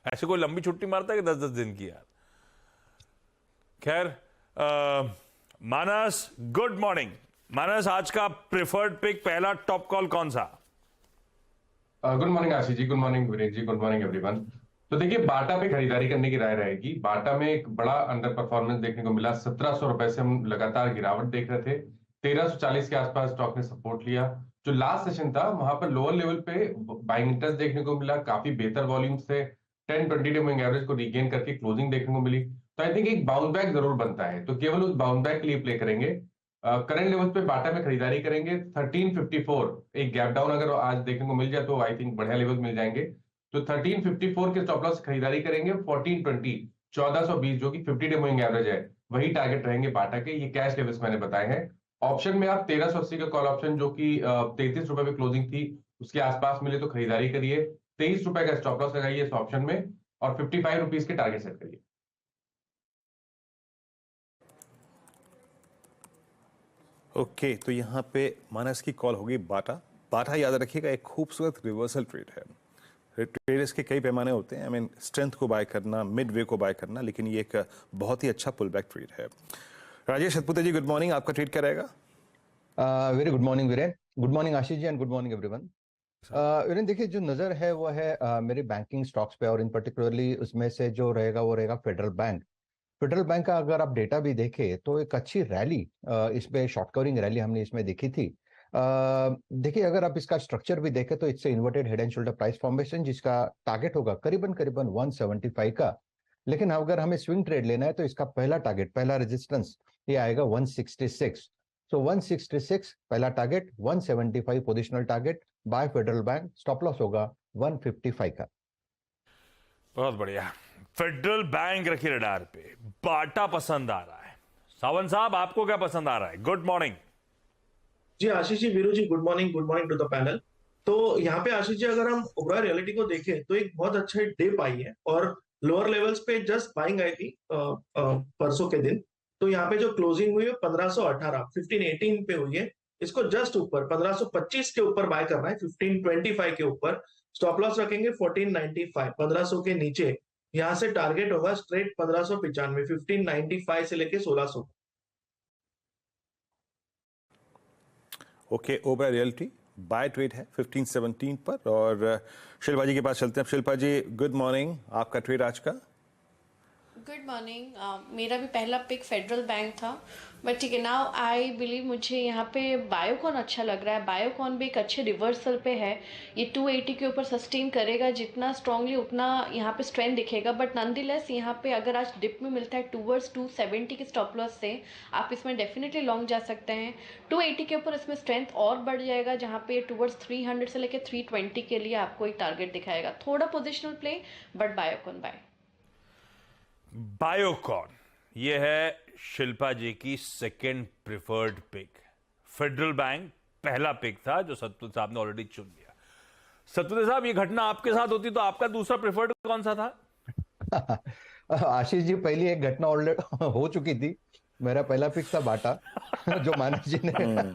ऐसे कोई लंबी छुट्टी मारता है कि 10-10 दिन की यार। खैर, मानस, गुड मॉर्निंग। मानस, आज का प्रिफर्ड पिक, पहला टॉप कॉल कौन सा? गुड मॉर्निंग आशीष जी, गुड मॉर्निंग विनीत जी, गुड मॉर्निंग एवरीवन। तो देखिए, बाटा पे खरीदारी करने की राय रहेगी। बाटा में एक बड़ा अंडर परफॉर्मेंस देखने को मिला। 1700 रुपए से हम लगातार गिरावट देख रहे थे। 1340 के आसपास स्टॉक ने सपोर्ट लिया। जो लास्ट सेशन था वहां पर लोअर लेवल पे बाइंग इंटरेस्ट देखने को मिला, काफी बेहतर वॉल्यूम्स थे। 10-20 डे मूविंग एवरेज को रीगेन करके क्लोजिंग देखने को मिली। तो आई थिंक एक बाउंस बैक जरूर बनता है, तो केवल उस बाउंस बैक के लिए प्ले करेंगे। करंट लेवल पे बाटा में खरीदारी करेंगे। 1354 एक गैप डाउन अगर आज देखने को मिल जाए तो आई थिंक बढ़िया लेवल मिल जाएंगे। तो 1354 के स्टॉप लॉस खरीदारी करेंगे। 1420 1420 जो कि 50 डे मूविंग एवरेज है, वही टारगेट रहेंगे बाटा के। ये कैश लेवल्स मैंने बताए हैं। ऑप्शन में आप 1380 का कॉल ऑप्शन, जो कि 33 रुपए पे क्लोजिंग थी, उसके आसपास मिले तो खरीदारी करिए। 23 रुपए का स्टॉप लॉस लगाइए इस ऑप्शन में, और 55 रुपीज के टारगेट सेट करिए। ओके, तो यहाँ पे मानस की कॉल होगी बाटा। बाटा याद रखिएगा एक खूबसूरत रिवर्सल ट्रेड है। ट्रेडर्स के कई पैमाने होते हैं, आई मीन स्ट्रेंथ को बाय करना, मिड वे को बाय करना, लेकिन ये एक बहुत ही अच्छा पुल बैक ट्रेड है। Rajesh Satpute ji, good morning. आपका ट्रेड क्या रहेगा? Very good morning Viren. Good morning Ashish ji and good morning everyone. Viren देखिए, जो नजर है वो है मेरी बैंकिंग स्टॉक्स पे, और इन पर्टिकुलरली उसमें से जो रहेगा वो रहेगा फेडरल बैंक। फेडरल बैंक का अगर आप डेटा भी देखें तो एक अच्छी रैली इस पे, शॉर्ट कवरिंग रैली हमने इसमें देखी थी। देखिए, अगर आप इसका स्ट्रक्चर भी देखें तो it's inverted head and shoulder price formation, जिसका टारगेट होगा करीबन करीबन 175 का। लेकिन अगर हमें स्विंग ट्रेड लेना है तो इसका पहला टारगेट, पहला रेजिस्टेंस ये आएगा 166। सो 166 पहला target, 175 positional target buy Federal Bank. Stop loss होगा 155 का। बहुत बढ़िया। फेडरल बैंक रखी रडार पे। बाटा पसंद आ रहा है। सावंत साहब, आपको क्या पसंद आ रहा है? Good morning. जी Ashish ji, Viru ji, good morning to the panel. तो यहाँ पे आशीष जी, अगर हम ओवरऑल रियलिटी को देखें तो एक बहुत अच्छा डिप आई है, और लोअर लेवल्स पे जस्ट बाइंग आई थी परसों के दिन। तो यहाँ पे जो क्लोजिंग हुई है 1518, 1518 पे हुई है। इसको जस्ट ऊपर 1525 के ऊपर बाय करना है, 1525 के ऊपर। स्टॉप लॉस रखेंगे 1495, 1500 के नीचे। यहाँ से टारगेट होगा स्ट्रेट 1595, 1595 से लेके 1600। Okay, Oberoi Realty buy trade है 1517 पर। और शिल्पा जी के पास चलते हैं। शिल्पा जी, गुड मॉर्निंग। आपका ट्रेड आज का? Good morning. मेरा भी पहला पिक फेडरल बैंक था, बट ठीक है, नाउ आई बिलीव मुझे यहाँ पे बायोकॉन अच्छा लग रहा है। बायोकॉन भी एक अच्छे रिवर्सल पे है। ये 280 के ऊपर सस्टेन करेगा, जितना स्ट्रांगली उतना यहाँ पे स्ट्रेंथ दिखेगा। बट नॉनदलेस यहाँ पे अगर आज डिप में मिलता है टूवर्ड्स 270 के स्टॉप लॉस से, आप इसमें डेफिनेटली लॉन्ग जा सकते हैं। 280 के ऊपर इसमें स्ट्रेंथ और बढ़ जाएगा, जहाँ पे टूवर्ड्स 300 से लेकर 320 के लिए आपको एक टारगेट दिखाएगा। थोड़ा positional play, but Biocon buy. Biocon, ये है शिल्पा जी की second preferred pick. Federal Bank पहला पिक था जो सतपुत साहब ने ऑलरेडी चुन लिया। सतपुत साहब, ये घटना आपके साथ होती तो आपका दूसरा प्रिफर्ड कौन सा था? आशीष जी, पहली एक घटना ऑलरेडी हो चुकी थी। मेरा पहला पिक था बाटा जो मानस जी ने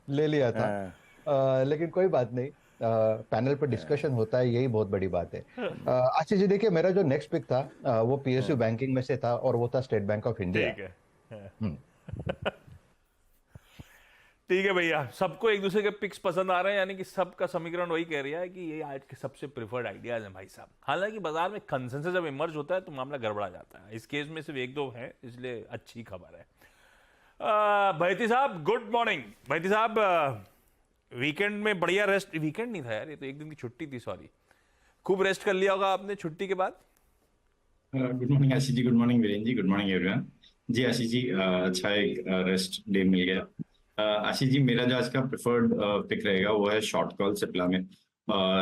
ले लिया था। लेकिन कोई बात नहीं, पैनल पर डिस्कशन होता है, यही बहुत बड़ी बात है। आशीष जी देखिए, मेरा जो नेक्स्ट पिक था वो पीएसयू बैंकिंग में से था, और वो था स्टेट बैंक ऑफ इंडिया। ठीक है। ठीक है भैया, सबको एक दूसरे के पिक्स पसंद आ रहे हैं, यानी कि सबका समीकरण वही कह रहा है कि ये आज के सबसे प्रिफर्ड आइडियाज हैं भाई साहब। हालांकि बाजार में कंसेंसस जब इमर्ज होता है तो मामला गड़बड़ा जाता है। इस केस में सिर्फ एक दो है, इसलिए अच्छी खबर है। भैती साहब, गुड मॉर्निंग। भैती साहब, वीकेंड में बढ़िया रेस्ट, वीकेंड नहीं था यार, ये तो एक दिन की छुट्टी थी, सॉरी। खूब रेस्ट कर लिया होगा आपने छुट्टी के बाद? गुड मॉर्निंग आशीष जी, गुड मॉर्निंग वीरेन जी, गुड मॉर्निंग एवरीवन। जी आशीष जी, अच्छा एक रेस्ट डे मिल गया। आशीष जी, मेरा जो आज का प्रेफर्ड पिक रहेगा वो है शॉर्ट कॉल सिप्ला में।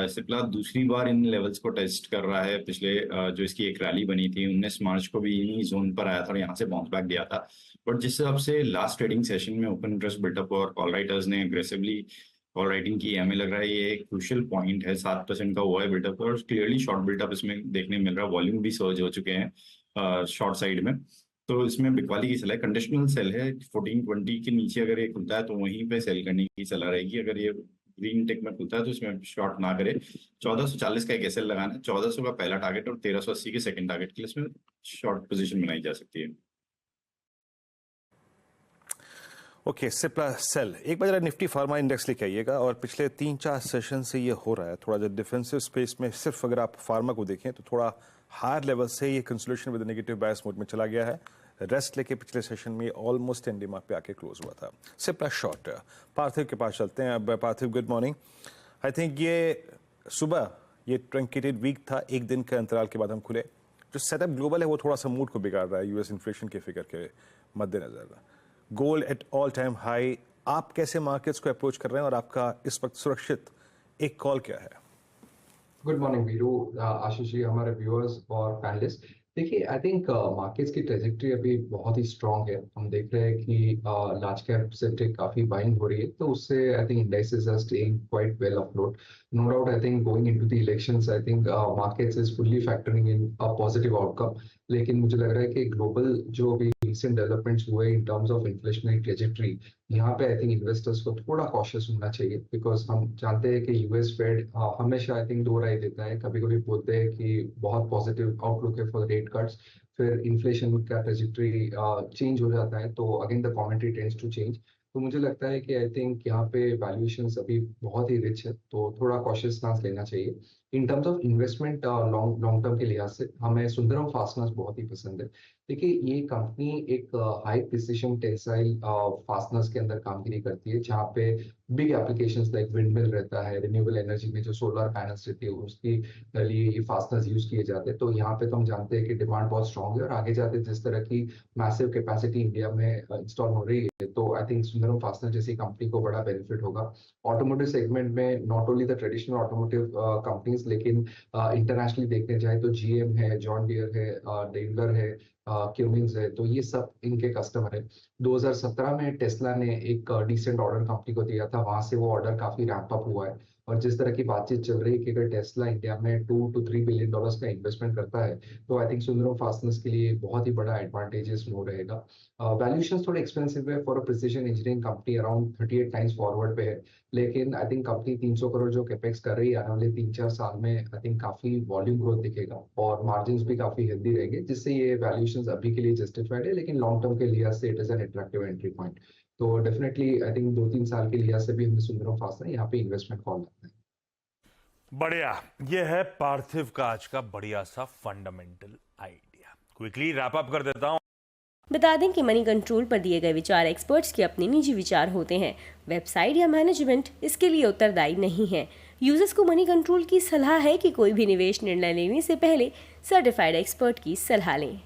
सिप्ला दूसरी बार इन लेवल्स को टेस्ट कर रहा है। पिछले जो इसकी एक रैली बनी थी 19 मार्च को भी इन्हीं जोन पर आया था और यहाँ से बाउंस बैक दिया था। बट जिस हिसाब से लास्ट ट्रेडिंग सेशन में ओपन इंटरेस्ट बिल्टअप और कॉल राइटर्स ने अग्रेसिवली कॉल राइटिंग की, हमें लग रहा है ये एक क्रूशियल पॉइंट है। 7% का हुआ है बिल्टअप, और क्लियरली शॉर्ट बिल्टअप इसमें देखने मिल रहा है। वॉल्यूम भी सर्ज हो चुके हैं शॉर्ट साइड में। तो इसमें बिकवाली की सलाह है, कंडीशनल सेल है। 1420 के नीचे अगर ये खुलता है तो वहीं पे सेल करने की सलाह रहेगी। अगर ये ग्रीन टिक में खुलता है तो इसमें शॉर्ट ना करे। 1440 का एक एसएल लगाना है, 1400 का पहला टारगेट और 1380 के सेकंड टारगेट के लिए इसमें शॉर्ट पोजीशन बनाई जा सकती है। ओके, सिप्ला सेल एक बार जरा निफ्टी फार्मा इंडेक्स लेके आइएगा। और पिछले 3-4 सेशन से ये हो रहा है थोड़ा, जो डिफेंसिव स्पेस में सिर्फ अगर आप फार्मा को देखें तो थोड़ा हायर लेवल से ये consolidation with negative bias mode में चला गया है। रेस्ट लेके पिछले सेशन में ऑलमोस्ट एंडिमा पे आके क्लोज हुआ था। सिप्ला शॉर्ट पार्थिव के पास चलते हैं। अब पार्थिव, गुड मॉर्निंग। आई थिंक ये सुबह ये ट्रंकेटेड वीक था, एक दिन के अंतराल के बाद हम खुले। जो सेटअप ग्लोबल है वो थोड़ा सा मूड को बिगाड़ रहा है यूएस इन्फ्लेशन के फिगर के मद्देनजर। Gold at all time high, आप कैसे मार्केट्स को अप्रोच कर रहे हैं और आपका इस वक्त सुरक्षित एक कॉल क्या है? गुड मॉर्निंग वीरू, आशीष जी, हमारे व्यूअर्स और पैनलिस्ट। देखिए, आई थिंक मार्केट्स की ट्रेजेक्टरी अभी बहुत ही स्ट्रांग है। हम देख रहे हैं कि लार्ज कैप सेक्टर काफी बाइंग हो रही है, तो उससे I think indices are staying quite well afloat. No doubt, I think going into the elections, I think markets is fully factoring in a positive outcome. लेकिन मुझे लग रहा है कि ग्लोबल जो भी रिसेंट डेवलपमेंट्स हुए in terms of inflationary trajectory, यहाँ पे आई थिंक इन्वेस्टर्स को थोड़ा कॉशियस होना चाहिए। बिकॉज हम जानते हैं कि यूएस फेड हमेशा आई थिंक दो राय देता है। कभी कभी बोलते हैं कि बहुत पॉजिटिव आउटलुक है फॉर रेट कट्स, फिर इन्फ्लेशन का ट्रेजेक्टरी चेंज हो जाता है, तो again the commentary tends to change. तो मुझे लगता है कि आई थिंक यहाँ पे वैल्यूएशंस अभी बहुत ही रिच है, तो थोड़ा कॉशियस स्टांस लेना चाहिए। In terms of investment long term के लिहाज से हमें सुंदरम फास्टनर्स बहुत ही पसंद है। देखिए, ये कंपनी एक हाई प्रिसिशन टेंसाइल फास्टनर्स के अंदर कामगिरी करती है, जहाँ पे बिग एप्लीकेशंस लाइक विंडमिल रहता है, रिन्यूएबल एनर्जी में जो सोलर पैनल्स रहती है उसके लिए ये फास्टनर्स यूज किए जाते हैं। तो यहाँ पे तो हम जानते हैं कि डिमांड बहुत स्ट्रांग है, और आगे जाते जिस तरह की मैसिव कैपेसिटी इंडिया में इंस्टॉल हो रही है, तो आई थिंक सुंदरम फास्टनर जैसी कंपनी को बड़ा बेनिफिट होगा। ऑटोमोटिव सेगमेंट में not only the traditional automotive companies, लेकिन इंटरनेशनली देखने जाए तो जीएम है, जॉन डियर है, डेimler है, क्यूमिंस है, तो ये सब इनके कस्टमर है। 2017 में टेस्ला ने एक डिसेंट ऑर्डर कंपनी को दिया था, वहां से वो ऑर्डर काफी रैंप अप हुआ है। और जिस तरह की बातचीत चल रही है कि अगर टेस्ला इंडिया में $2 to 3 बिलियन का इन्वेस्टमेंट करता है, तो आई थिंक सुंदरम फास्टनर्स के लिए बहुत ही बड़ा एडवांटेजेस मूव रहेगा। वैल्यूएशन थोड़े एक्सपेंसिव है for a precision engineering company, around 38 times forward पे है। लेकिन आई थिंक कंपनी 300 करोड़ जो कैपेक्स कर रही है आने वाले 3-4 साल में, आई थिंक काफी वॉल्यूम ग्रोथ दिखेगा और मार्जिन भी काफी हेल्दी रहेंगे, जिससे ये वैल्यूएशन अभी के लिए जस्टिफाइड है। लेकिन लॉन्ग टर्म के लिहाज से it is an attractive entry point. तो डेफिनेटली आई थिंक 2-3 साल के लिहाज से भी हमने सुंदरम फास्टनर यहाँ पे इन्वेस्टमेंट कॉल रखना है। बढ़िया, ये है पार्थिव का आज का बढ़िया सा fundamental idea. Quickly wrap up कर देता हूं। बता दें कि मनी कंट्रोल पर दिए गए विचार एक्सपर्ट्स के अपने निजी विचार होते हैं। वेबसाइट या मैनेजमेंट इसके लिए उत्तरदायी नहीं है। यूजर्स को मनी कंट्रोल की सलाह है कि कोई भी निवेश निर्णय लेने से पहले सर्टिफाइड एक्सपर्ट की सलाह लें।